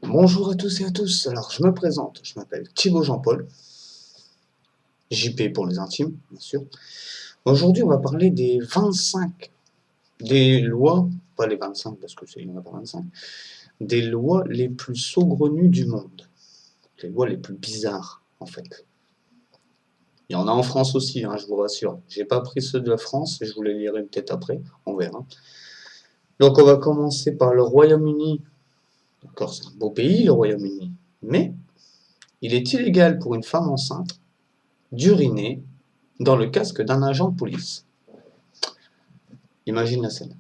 Bonjour à tous et à tous, alors je me présente, je m'appelle Thibaut Jean-Paul, JP pour les intimes, bien sûr. Aujourd'hui on va parler des 25, des lois, pas les 25 parce qu'il n'y en a pas 25, des lois les plus saugrenues du monde, les lois les plus bizarres en fait. Il y en a en France aussi, hein, je vous rassure. J'ai pas pris ceux de la France, je vous les lirai peut-être après, on verra. Donc on va commencer par le Royaume-Uni. D'accord, c'est un beau pays le Royaume-Uni, mais il est illégal pour une femme enceinte d'uriner dans le casque d'un agent de police. Imagine la scène.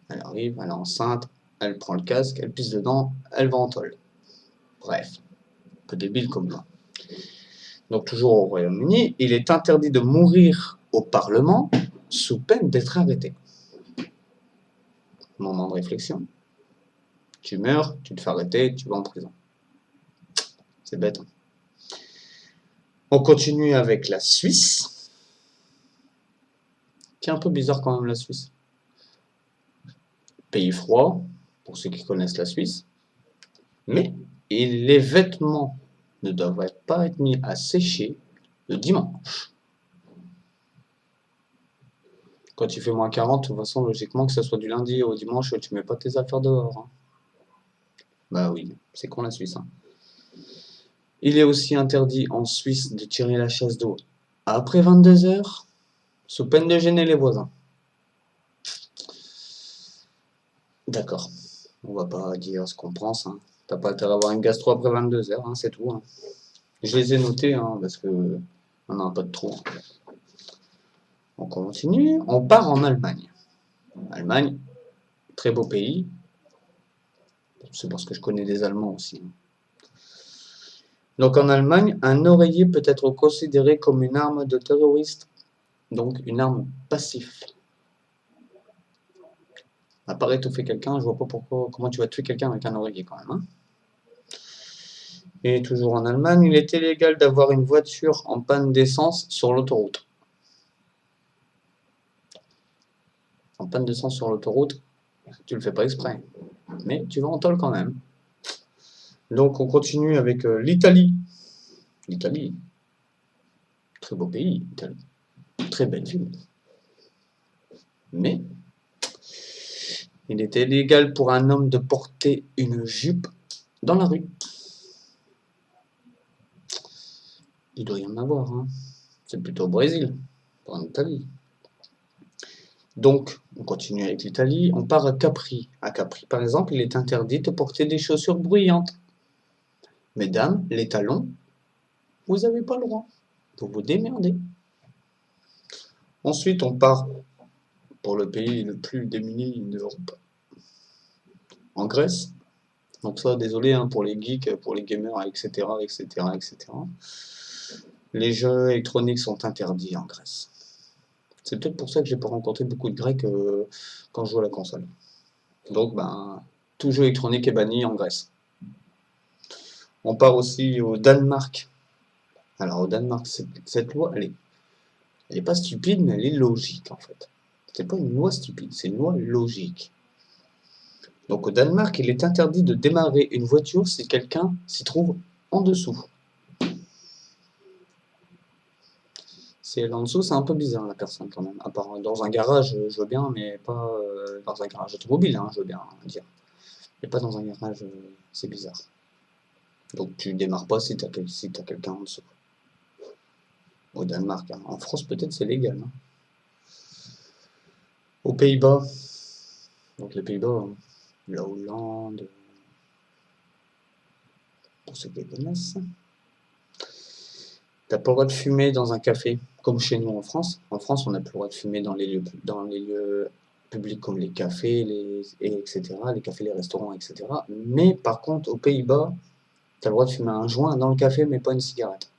Elle arrive, elle est enceinte, elle prend le casque, elle pisse dedans, elle va en tôle. Bref, un peu débile comme moi. Donc toujours au Royaume-Uni, il est interdit de mourir au Parlement sous peine d'être arrêté. Moment de réflexion. Tu meurs, tu te fais arrêter, tu vas en prison. C'est bête. Hein. On continue avec la Suisse, qui est un peu bizarre quand même la Suisse. Pays froid, pour ceux qui connaissent la Suisse. Mais les vêtements ne doivent pas être mis à sécher le dimanche. Quand il fait moins 40, de toute façon, logiquement, que ce soit du lundi au dimanche, tu mets pas tes affaires dehors. Hein. Bah oui, c'est con la Suisse. Hein. Il est aussi interdit en Suisse de tirer la chasse d'eau après 22 heures, sous peine de gêner les voisins. D'accord, on va pas dire ce qu'on pense. Hein. T'as pas intérêt à avoir une gastro après 22 heures, hein, c'est tout. Hein. Je les ai notés hein, parce que on n'a pas de trou. On continue, on part en Allemagne. Allemagne, très beau pays. C'est parce que je connais des Allemands aussi. Donc en Allemagne, un oreiller peut être considéré comme une arme de terroriste, donc une arme passive. À part étouffer quelqu'un, je vois pas pourquoi, comment tu vas tuer quelqu'un avec un oreiller quand même. Hein. Et toujours en Allemagne, il est illégal d'avoir une voiture en panne d'essence sur l'autoroute. En panne d'essence sur l'autoroute, tu le fais pas exprès, mais tu vas en tôle quand même. Donc on continue avec l'Italie. L'Italie, très beau pays, l'Italie. Très belle ville. Mais il était illégal pour un homme de porter une jupe dans la rue. Il doit y en avoir, hein. C'est plutôt au Brésil, pas en Italie. Donc, on continue avec l'Italie, on part à Capri. À Capri, par exemple, il est interdit de porter des chaussures bruyantes. Mesdames, les talons, vous n'avez pas le droit. Vous vous démerdez. Ensuite, on part pour le pays le plus démuni d'Europe. En Grèce. Donc ça, désolé hein, pour les geeks, pour les gamers, etc., etc., etc. Les jeux électroniques sont interdits en Grèce. C'est peut-être pour ça que j'ai pas rencontré beaucoup de Grecs quand je joue à la console. Donc, ben, tout jeu électronique est banni en Grèce. On part aussi au Danemark. Alors, au Danemark, cette loi, elle est pas stupide, mais elle est logique, en fait. C'est pas une loi stupide, c'est une loi logique. Donc, au Danemark, il est interdit de démarrer une voiture si quelqu'un s'y trouve en dessous. Si elle est en dessous, c'est un peu bizarre, la personne, quand même. À part dans un garage, je veux bien, mais pas dans un garage automobile, hein, je veux bien dire. Mais pas dans un garage, c'est bizarre. Donc tu démarres pas si t'as quelqu'un en dessous. Au Danemark, hein. En France peut-être c'est légal. Hein. Aux Pays-Bas, donc les Pays-Bas, hein. La Hollande, pour ceux qui connaissent. T'as pas le droit de fumer dans un café, comme chez nous en France. En France, on n'a plus le droit de fumer dans les lieux publics comme les cafés, etc., les cafés, les restaurants, etc. Mais par contre, aux Pays-Bas, t'as le droit de fumer un joint dans le café, mais pas une cigarette.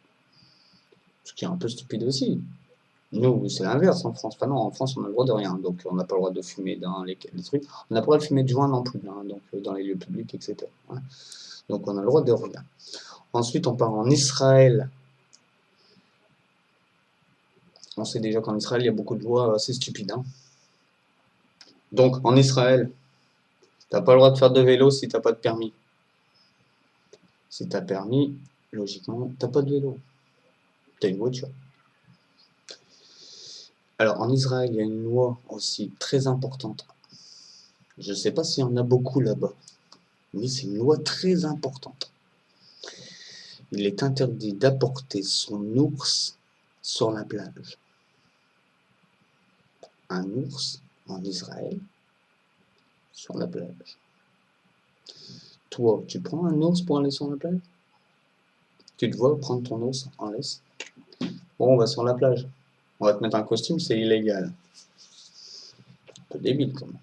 Ce qui est un peu stupide aussi. Nous, c'est l'inverse en France. Enfin non, en France, on a le droit de rien. Donc, on n'a pas le droit de fumer dans les trucs. On n'a pas le droit de fumer de joint non plus, hein, donc dans les lieux publics, etc. Hein. Donc, on a le droit de rien. Ensuite, on part en Israël. On sait déjà qu'en Israël, il y a beaucoup de lois assez stupides. Hein. Donc, en Israël, T'as pas le droit de faire de vélo si t'as pas de permis. Si t'as permis, logiquement, t'as pas de vélo. T'as une voiture. Alors, en Israël, il y a une loi aussi très importante. Je sais pas s'il y en a beaucoup là-bas, mais c'est une loi très importante. Il est interdit d'apporter son ours sur la plage. Un ours en Israël sur la plage. Toi, tu prends un ours pour aller sur la plage? Tu te vois prendre ton ours en laisse? Bon, on va sur la plage. On va te mettre un costume, c'est illégal. Un peu débile quand même.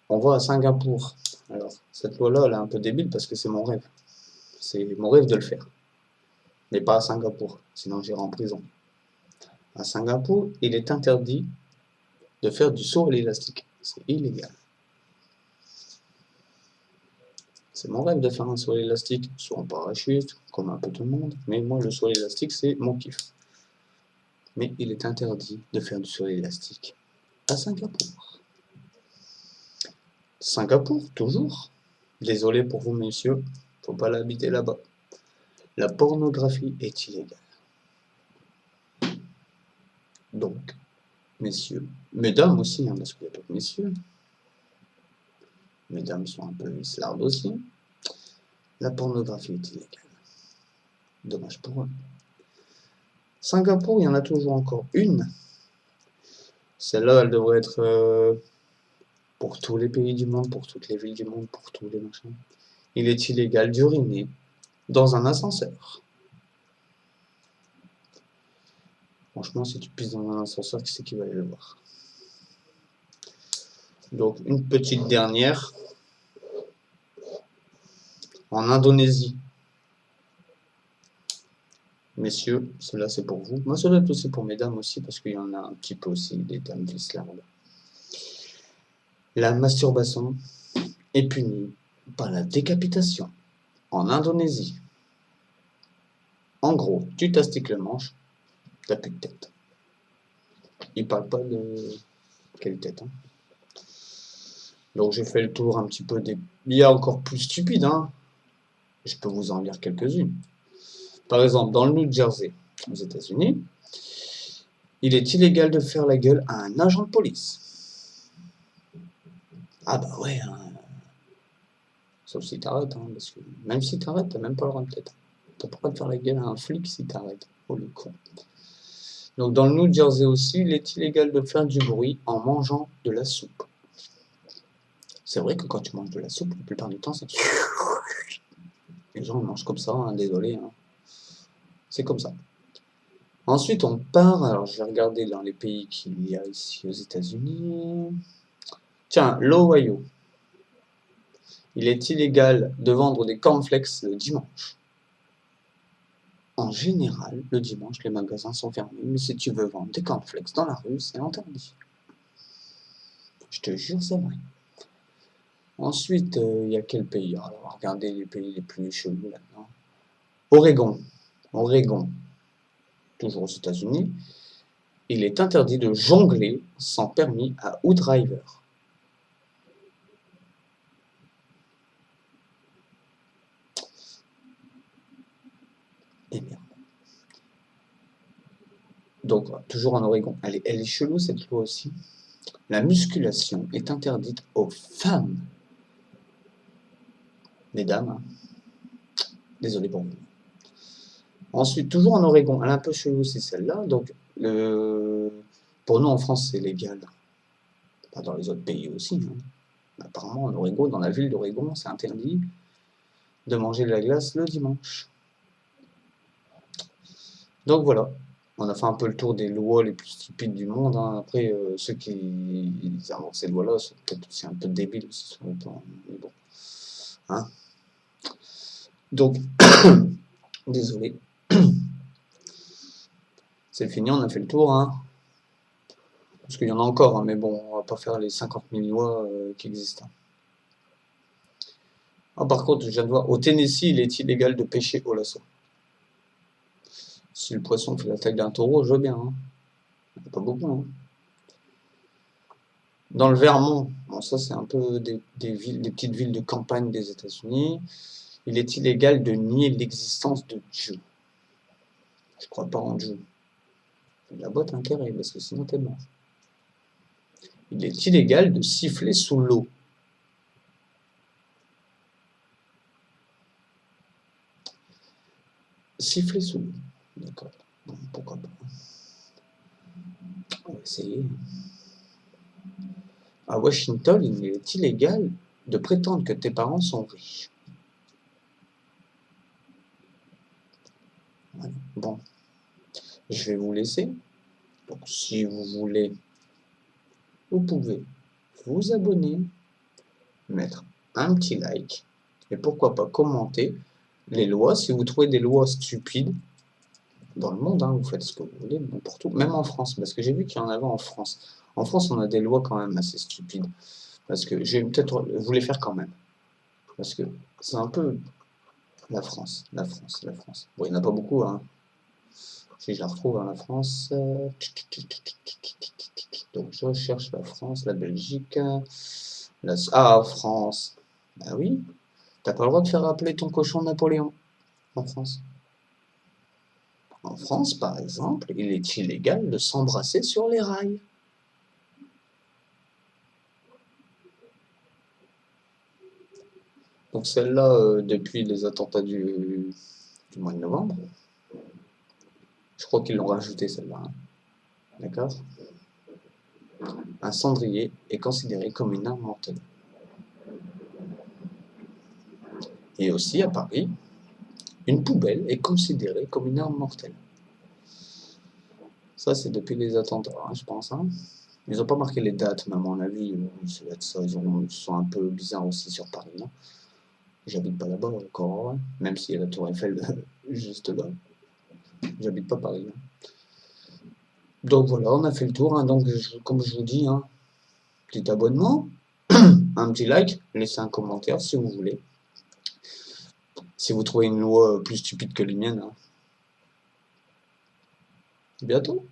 On va à Singapour. Alors, cette loi-là, elle est un peu débile parce que c'est mon rêve. C'est mon rêve de le faire. Mais pas à Singapour, sinon j'irai en prison. À Singapour, il est interdit de faire du saut à l'élastique. C'est illégal. C'est mon rêve de faire un saut à l'élastique, soit en parachute, comme un peu tout le monde. Mais moi, le saut à l'élastique, c'est mon kiff. Mais il est interdit de faire du saut à l'élastique à Singapour. Singapour, toujours. Désolé pour vous, messieurs. Faut pas l'habiter là-bas. La pornographie est illégale. Donc, messieurs, mesdames aussi, hein, parce qu'il n'y a pas que messieurs. Mesdames sont un peu islardes aussi. La pornographie est illégale. Dommage pour eux. Singapour, il y en a toujours encore une. Celle-là, elle devrait être pour tous les pays du monde, pour toutes les villes du monde, pour tous les machins. Il est illégal d'uriner dans un ascenseur. Franchement, si tu pisses dans un ascenseur, qui c'est qui va aller le voir? Donc, une petite dernière. En Indonésie. Messieurs, cela c'est pour vous. Moi, cela est aussi pour mesdames aussi, parce qu'il y en a un petit peu aussi, des dames vislardes. La masturbation est punie par la décapitation en Indonésie. En gros, tu t'astiques le manche, t'as plus de tête. Il parle pas de quelle tête. Hein. Donc j'ai fait le tour un petit peu des... Il y a encore plus stupide, hein. Je peux vous en lire quelques-unes. Par exemple, dans le New Jersey, aux États-Unis, il est illégal de faire la gueule à un agent de police. Ah bah ouais, hein. Sauf si t'arrêtes, hein, parce que même si t'arrêtes, t'as même pas le droit de tête. T'as pas le droit de faire la gueule à un flic si t'arrêtes. Oh le con. Donc dans le New Jersey aussi, il est illégal de faire du bruit en mangeant de la soupe. C'est vrai que quand tu manges de la soupe, la plupart du temps, ça... Les gens mangent comme ça, hein, désolé. Hein. C'est comme ça. Ensuite, on part. Alors, je vais regarder dans les pays qu'il y a ici aux États-Unis. Tiens, l'Ohio. Il est illégal de vendre des cornflakes le dimanche. En général, le dimanche, les magasins sont fermés. Mais si tu veux vendre des cornflakes dans la rue, c'est interdit. Je te jure, c'est vrai. Ensuite, il y a quel pays? Alors, on va regarder les pays les plus chelous là-dedans. Oregon. Oregon. Toujours aux États-Unis. Il est interdit de jongler sans permis à Hoodriver. Et merde. Donc, toujours en Oregon. Elle est chelou cette loi aussi. La musculation est interdite aux femmes. Mesdames, hein. Désolé pour vous. Ensuite, toujours en Oregon. Elle est un peu chelou aussi celle-là. Donc, pour nous en France, c'est légal. Pas dans les autres pays aussi. Hein. Apparemment, en Oregon, dans la ville d'Oregon, c'est interdit de manger de la glace le dimanche. Donc voilà, on a fait un peu le tour des lois les plus stupides du monde. Hein. Après, ceux qui inventent ces lois-là sont peut-être aussi un peu débiles aussi sur le plan. Mais bon. Hein. Donc, désolé. C'est fini, on a fait le tour. Hein. Parce qu'il y en a encore, hein, mais bon, on va pas faire les 50 000 lois qui existent. Ah, par contre, je viens de voir, au Tennessee, il est illégal de pêcher au lasso. Si le poisson fait la taille d'un taureau, je veux bien. Hein. Pas beaucoup. Hein. Dans le Vermont, bon, ça c'est un peu des villes, des petites villes de campagne des États-Unis, il est illégal de nier l'existence de Dieu. Je crois pas en Dieu. La boîte a intérêt, parce que sinon t'es mort. Il est illégal de siffler sous l'eau. Siffler sous l'eau. D'accord. Bon, pourquoi pas. On va essayer. À Washington, il est illégal de prétendre que tes parents sont riches. Voilà. Bon, je vais vous laisser. Donc, si vous voulez, vous pouvez vous abonner, mettre un petit like et pourquoi pas commenter les lois. Si vous trouvez des lois stupides dans le monde, hein, vous faites ce que vous voulez, n'importe où, même en France, parce que j'ai vu qu'il y en avait en France. En France, on a des lois quand même assez stupides. Parce que je vais peut-être vous les faire quand même. Parce que c'est un peu la France, la France, la France. Bon, il n'y en a pas beaucoup, hein. Si je la retrouve, hein, la France. Donc je recherche la France, la Belgique. Ah, France. Bah oui, t'as pas le droit de faire appeler ton cochon Napoléon en France. En France, par exemple, il est illégal de s'embrasser sur les rails. Donc celle-là, depuis les attentats du mois de novembre, je crois qu'ils l'ont rajouté celle-là. Hein. D'accord? Un cendrier est considéré comme une arme mortelle. Et aussi à Paris, une poubelle est considérée comme une arme mortelle. Ça, c'est depuis les attentats, hein, je pense. Hein. Ils n'ont pas marqué les dates, mais à mon avis, ça va être ça. Ils sont un peu bizarres aussi sur Paris. Hein. J'habite pas là-bas encore, hein, même s'il y a la Tour Eiffel juste là. J'habite pas Paris. Hein. Donc voilà, on a fait le tour. Hein. Donc, comme je vous dis, hein, petit abonnement, un petit like, laissez un commentaire si vous voulez. Si vous trouvez une loi plus stupide que les miennes. Hein. À bientôt.